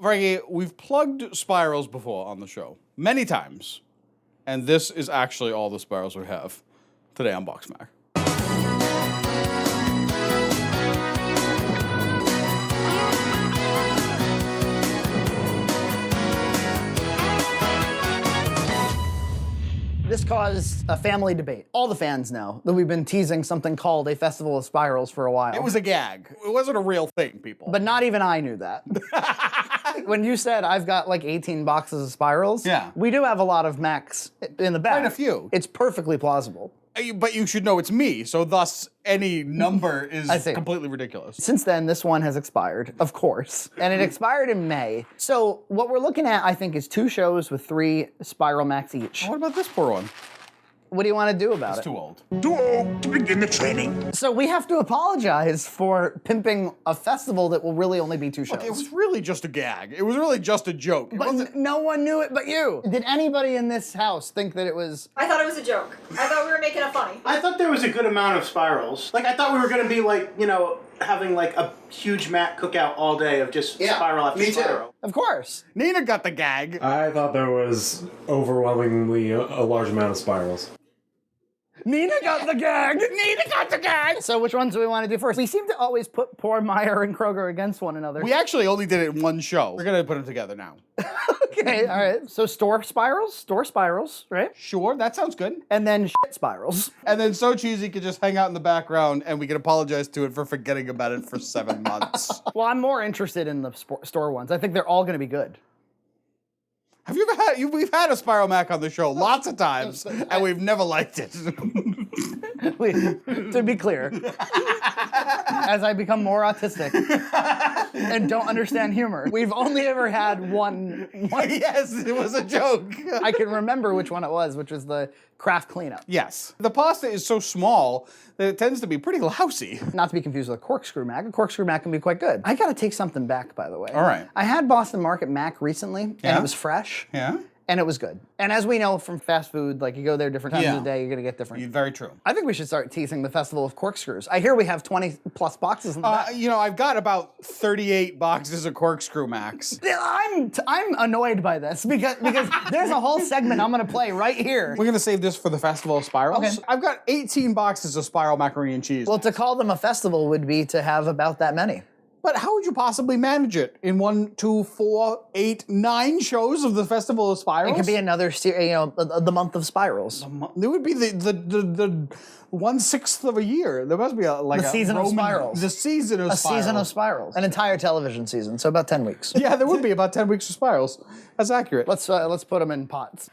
Frankie, we've plugged spirals before on the show, many times. And this is actually all the spirals we have today on BoxMac. This caused a family debate. All the fans know that we've been teasing something called a Festival of Spirals for a while. It was a gag. It wasn't a real thing, people. But not even I knew that. When you said I've got like 18 boxes of spirals, yeah, we do have a lot of Macs in the back. Quite a few. It's perfectly plausible. But you should know it's me, so thus any number is completely ridiculous. Since then, this one has expired, of course. And it expired in May. So what we're looking at, I think, is 2 shows with 3 Spiral Macs each. What about this poor one? What do you want to do about it? It's too old. Too old to begin the training. So we have to apologize for pimping a festival that will really only be 2 shows. Look, it was really just a gag. It was really just a joke. But no one knew it but you. Did anybody in this house think that it was... I thought it was a joke. I thought we were making it funny. I thought there was a good amount of spirals. Like, I thought we were going to be like, you know, having like a huge Mac cookout all day of just spiral after spiral. Of course. Nina got the gag. I thought there was overwhelmingly a large amount of spirals. Nina got the gag! Nina got the gag! So which ones do we want to do first? We seem to always put poor Meijer and Kroger against one another. We actually only did it in one show. We're going to put them together now. Okay, all right. So store spirals, right? Sure, that sounds good. And then shit spirals. And then So Cheesy could just hang out in the background and we can apologize to it for forgetting about it for 7 months. Well, I'm more interested in the store ones. I think they're all going to be good. Have you ever had, we've had a Spiral Mac on the show lots of times, and we've never liked it. To be clear, as I become more autistic and don't understand humor, we've only ever had one. Yes, it was a joke. I can remember which one it was, which was the Kraft cleanup. Yes. The pasta is so small that it tends to be pretty lousy. Not to be confused with a corkscrew mac. A corkscrew mac can be quite good. I gotta take something back, by the way. All right. I had Boston Market mac recently, and it was fresh. Yeah. And it was good. And as we know from fast food, like you go there different times of the day, you're gonna get different. Very true. I think we should start teasing the Festival of Corkscrews. I hear we have 20 plus boxes in the back. You know, I've got about 38 boxes of corkscrew Macs. I'm annoyed by this because there's a whole segment I'm gonna play right here. We're gonna save this for the Festival of Spirals. Okay. I've got 18 boxes of Spiral Macaroni and Cheese. Well, to call them a festival would be to have about that many. But how would you possibly manage it in 1, 2, 4, 8, 9 shows of the Festival of Spirals? It could be another, the month of spirals. It would be the 1/6 of a year. There must be the season of spirals. The season of spirals. A season of spirals. An entire television season, so about 10 weeks. Yeah, there would be about 10 weeks of spirals. That's accurate. Let's put them in pots.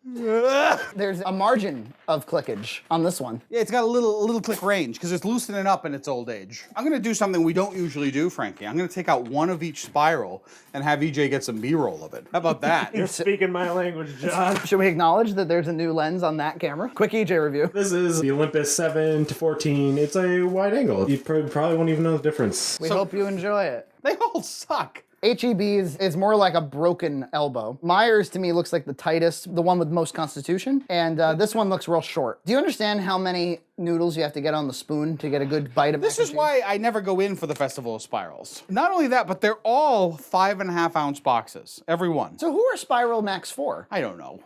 There's a margin of clickage on this one. Yeah, it's got a little click range because it's loosening up in its old age. I'm gonna do something we don't usually do, Frankie. I'm gonna take out one of each spiral and have EJ get some B-roll of it. How about that? You're speaking my language, John. Should we acknowledge that there's a new lens on that camera? Quick EJ review. This is the Olympus 7 to 14. It's a wide angle. You probably won't even know the difference. We hope you enjoy it. They all suck. H.E.B is more like a broken elbow. Meijer's to me looks like the tightest, the one with most constitution, and this one looks real short. Do you understand how many noodles you have to get on the spoon to get a good bite of This is why I never go in for the Festival of Spirals. Not only that, but they're all 5.5 ounce boxes, every one. So who are Spiral Macs for? I don't know.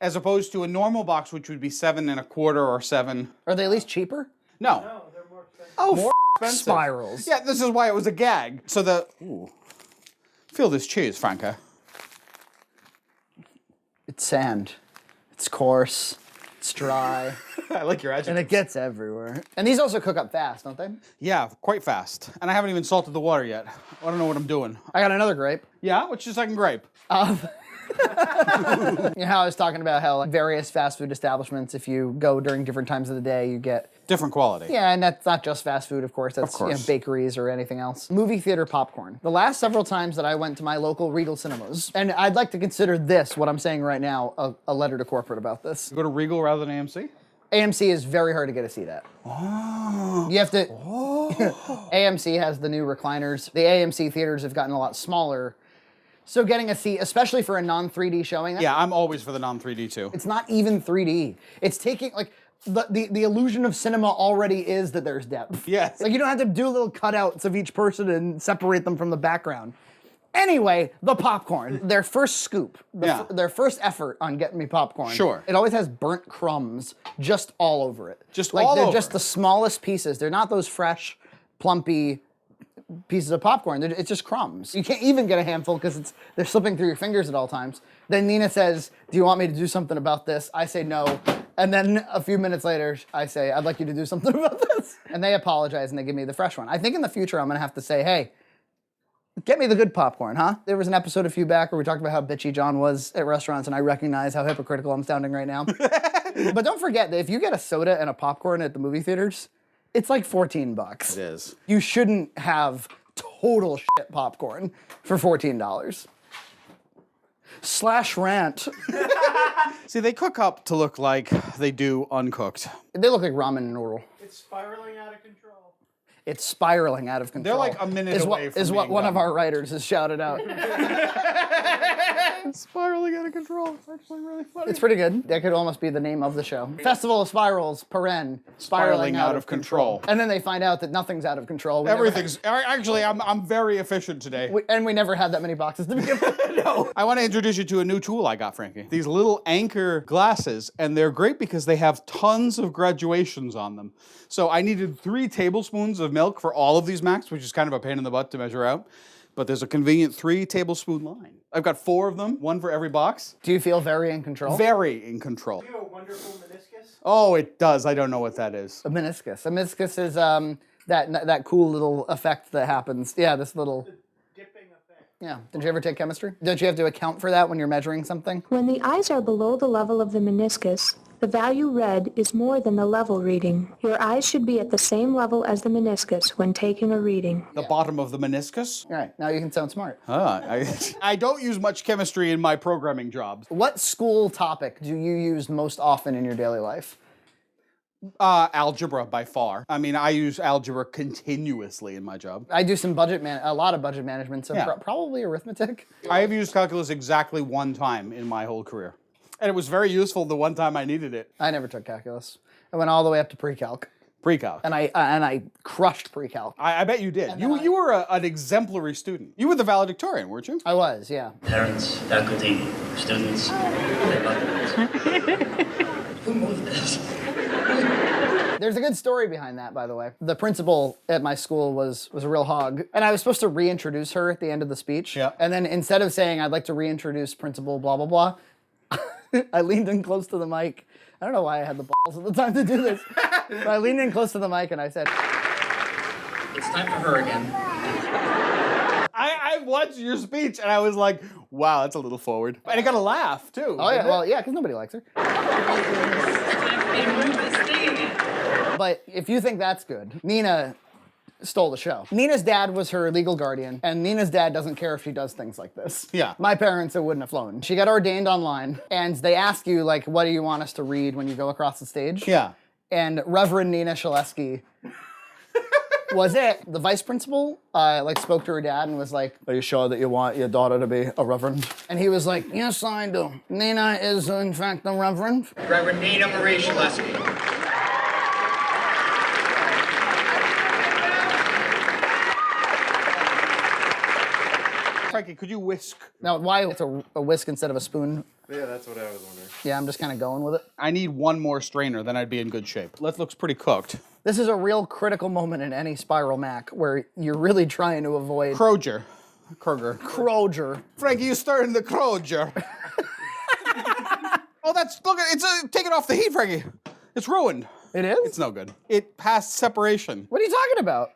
As opposed to a normal box, which would be 7.25 or 7. Are they at least cheaper? No. No, they're more expensive. Oh, more expensive. spirals. Yeah, this is why it was a gag. So the... Ooh. Feel this cheese, Franca. It's sand. It's coarse. It's dry. I like your adjective. And it gets everywhere. And these also cook up fast, don't they? Yeah, quite fast. And I haven't even salted the water yet. I don't know what I'm doing. I got another grape. Yeah? What's your second grape? You know how I was talking about how like, various fast food establishments, if you go during different times of the day, you get... Different quality. Yeah, and that's not just fast food, of course. That's course. You know, bakeries or anything else. Movie theater popcorn. The last several times that I went to my local Regal cinemas, and I'd like to consider this, what I'm saying right now, a letter to corporate about this. You go to Regal rather than AMC? AMC is very hard to get a seat at. Oh. You have to... AMC has the new recliners. The AMC theaters have gotten a lot smaller. So getting a seat, especially for a non-3D showing... Yeah, I'm always for the non-3D too. It's not even 3D. It's taking, like... the illusion of cinema already is that there's depth. Yes. Like you don't have to do little cutouts of each person and separate them from the background. Anyway, the popcorn. Their first scoop, their first effort on getting me popcorn. Sure. It always has burnt crumbs just all over it. Just like all they're over. just the smallest pieces. They're not those fresh, plumpy pieces of popcorn. It's just crumbs. You can't even get a handful because they're slipping through your fingers at all times. Then Nina says, "Do you want me to do something about this?" I say no. And then a few minutes later, I say, "I'd like you to do something about this." And they apologize and they give me the fresh one. I think in the future I'm gonna have to say, "Hey, get me the good popcorn, huh?" There was an episode a few back where we talked about how bitchy John was at restaurants, and I recognize how hypocritical I'm sounding right now. But don't forget that if you get a soda and a popcorn at the movie theaters, it's like $14. It is. You shouldn't have total shit popcorn for $14. Slash rant. See, they cook up to look like they do uncooked. They look like ramen noodle. It's spiraling out of control. It's spiraling out of control. They're like a minute away from is what being one of done. our writers has shouted out. Spiraling out of control. It's actually really funny. It's pretty good. That could almost be the name of the show. Festival of Spirals, spiraling out of control. And then they find out that nothing's out of control. Actually, I'm very efficient today. We never had that many boxes to begin with. No. I want to introduce you to a new tool I got, Frankie. These little anchor glasses, and they're great because they have tons of graduations on them. So I needed 3 tablespoons of milk for all of these Macs, which is kind of a pain in the butt to measure out. But there's a convenient 3 tablespoon line. I've got 4 of them, 1 for every box. Do you feel very in control? Very in control. You have a wonderful meniscus. Oh, it does. I don't know what that is. A meniscus. A meniscus is that cool little effect that happens. Yeah, this little... Dipping effect. Yeah. Did you ever take chemistry? Don't you have to account for that when you're measuring something? When the eyes are below the level of the meniscus, the value read is more than the level reading. Your eyes should be at the same level as the meniscus when taking a reading. The bottom of the meniscus? All right, now you can sound smart. I don't use much chemistry in my programming jobs. What school topic do you use most often in your daily life? Algebra by far. I mean, I use algebra continuously in my job. I do some a lot of budget management, so Yeah. probably arithmetic. I have used calculus exactly 1 time in my whole career. And it was very useful the 1 time I needed it. I never took calculus. I went all the way up to pre-calc, Pre-calc. and I crushed pre-calc. I bet you did. You were an exemplary student. You were the valedictorian, weren't you? I was, yeah. Parents, faculty, students. Who moved this? There's a good story behind that, by the way. The principal at my school was a real hog, and I was supposed to reintroduce her at the end of the speech. Yeah. And then instead of saying, "I'd like to reintroduce Principal blah, blah, blah," I leaned in close to the mic. I don't know why I had the balls at the time to do this. But I leaned in close to the mic and I said, It's time for her again. I watched your speech and I was like, wow, that's a little forward. And it got a laugh, too. "Oh yeah, well, yeah, because nobody likes her." But if you think that's good, Nina stole the show. Nina's dad was her legal guardian, and Nina's dad doesn't care if she does things like this. Yeah. My parents, it wouldn't have flown. She got ordained online, and they ask you, like, what do you want us to read when you go across the stage? Yeah. And Reverend Nina Shaleski was it. The vice principal, spoke to her dad and was like, "Are you sure that you want your daughter to be a reverend?" And he was like, "Yes, I do. Nina is, in fact, a reverend." Reverend Nina Marie Shaleski. Frankie, could you whisk? Now, why it's a whisk instead of a spoon? Yeah, that's what I was wondering. Yeah, I'm just kind of going with it. I need 1 more strainer, then I'd be in good shape. That looks pretty cooked. This is a real critical moment in any spiral mac where you're really trying to avoid Kroger. Kroger. Frankie, you started the Kroger. Oh, take it off the heat, Frankie. It's ruined. It is? It's no good. It passed separation. What are you talking about?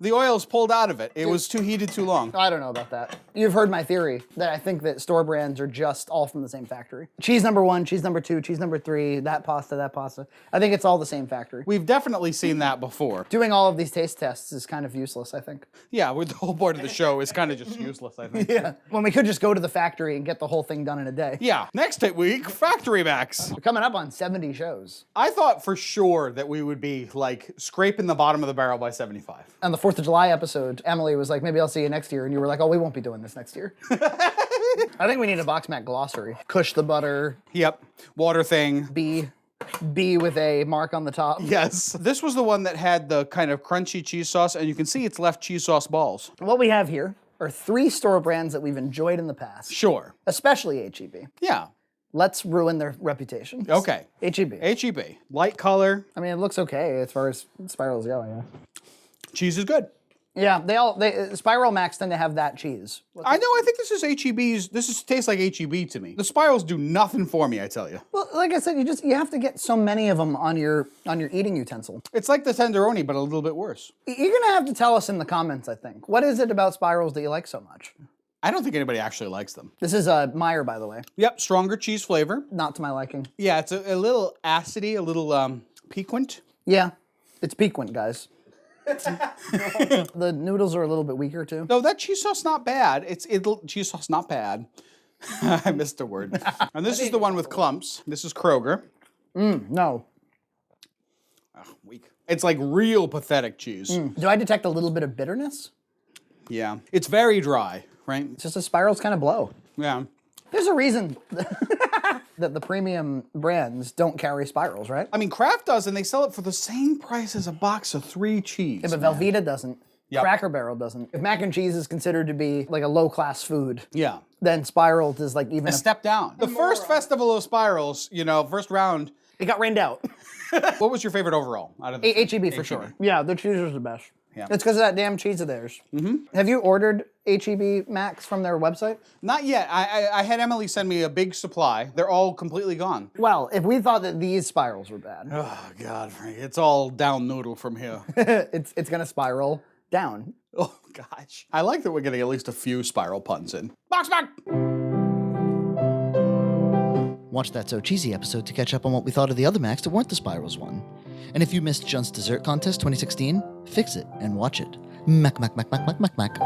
The oil's pulled out of it. It was too heated too long. I don't know about that. You've heard my theory that I think that store brands are just all from the same factory. Cheese number 1, cheese number 2, cheese number 3, that pasta. I think it's all the same factory. We've definitely seen that before. Doing all of these taste tests is kind of useless, I think. Yeah, with the whole point of the show is kind of just useless, I think. Yeah. When we could just go to the factory and get the whole thing done in a day. Yeah, next week, Factory Max. We're coming up on 70 shows. I thought for sure that we would be, like, scraping the bottom of the barrel by 75. On the 4th of July episode, Emily was like, "Maybe I'll see you next year." And you were like, "Oh, we won't be doing this next year." I think we need a BoxMac glossary. Kush the butter. Yep. Water thing. B. B with a mark on the top. Yes. This was the one that had the kind of crunchy cheese sauce, and you can see it's left cheese sauce balls. What we have here are 3 store brands that we've enjoyed in the past. Sure. Especially H.E.B. Yeah. Let's ruin their reputation. Okay. H.E.B. H.E.B. Light color. I mean, it looks okay as far as spirals go, yeah. Cheese is good. Yeah, Spiral Max tend to have that cheese. I know, I think this is H.E.B's, tastes like H.E.B. to me. The spirals do nothing for me, I tell you. Well, like I said, you have to get so many of them on your eating utensil. It's like the tenderoni, but a little bit worse. You're gonna have to tell us in the comments, I think. What is it about spirals that you like so much? I don't think anybody actually likes them. This is a Meijer, by the way. Yep, stronger cheese flavor. Not to my liking. Yeah, it's a little acidy, a little piquant. Yeah, it's piquant, guys. The noodles are a little bit weaker too. No, that cheese sauce not bad. Cheese sauce not bad. I missed a word. And this is the one with clumps. This is Kroger. No. Oh, weak. It's like real pathetic cheese. Do I detect a little bit of bitterness? Yeah. It's very dry, right? It's just the spirals kind of blow. Yeah. There's a reason that the premium brands don't carry spirals, right? I mean, Kraft does, and they sell it for the same price as a box of 3 cheese. Yeah, but Velveeta doesn't. Yep. Cracker Barrel doesn't. If mac and cheese is considered to be like a low-class food, Yeah. then spirals is like even A step down. The first festival of spirals, first round. It got rained out. What was your favorite overall out of the H.E.B. for sure. Yeah, their cheese is the best. Yeah. It's because of that damn cheese of theirs. Mm-hmm. Have you ordered H.E.B. Max from their website? Not yet. I had Emily send me a big supply. They're all completely gone. Well, if we thought that these spirals were bad, Oh, God, Frank. It's all down noodle from here. it's going to spiral down. Oh, gosh. I like that we're getting at least a few spiral puns in. BoxMac! Watch That So Cheesy episode to catch up on what we thought of the other Macs that weren't the Spirals one. And if you missed Junt's Dessert Contest 2016, fix it and watch it. Mac, mac, mac, mac, mac, mac, mac.